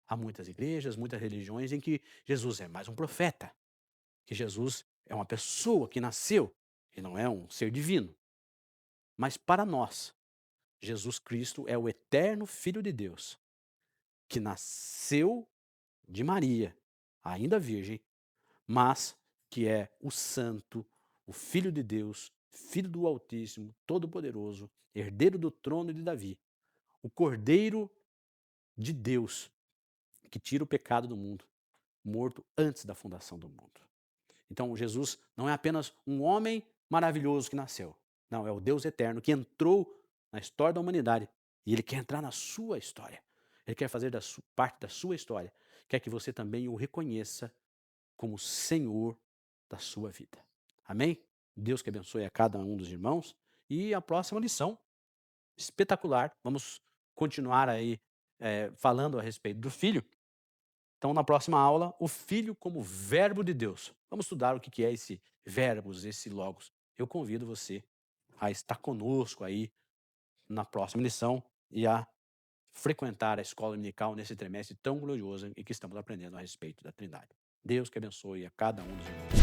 Há muitas igrejas, muitas religiões em que Jesus é mais um profeta, que Jesus é uma pessoa que nasceu e não é um ser divino. Mas para nós, Jesus Cristo é o eterno Filho de Deus, que nasceu de Maria, ainda virgem, mas que é o Santo, o Filho de Deus, Filho do Altíssimo, Todo-Poderoso, herdeiro do trono de Davi, o Cordeiro de Deus, que tira o pecado do mundo, morto antes da fundação do mundo. Então, Jesus não é apenas um homem maravilhoso que nasceu. Não, é o Deus eterno que entrou na história da humanidade e ele quer entrar na sua história. Ele quer fazer parte da sua história. Quer que você também o reconheça como Senhor da sua vida. Amém? Deus que abençoe a cada um dos irmãos. E a próxima lição, espetacular. Vamos continuar aí falando a respeito do Filho. Então, na próxima aula, o Filho como verbo de Deus. Vamos estudar o que é esse verbos, esse logos. Eu convido você a estar conosco aí na próxima lição e a frequentar a escola dominical nesse trimestre tão glorioso em que estamos aprendendo a respeito da Trindade. Deus que abençoe a cada um dos irmãos.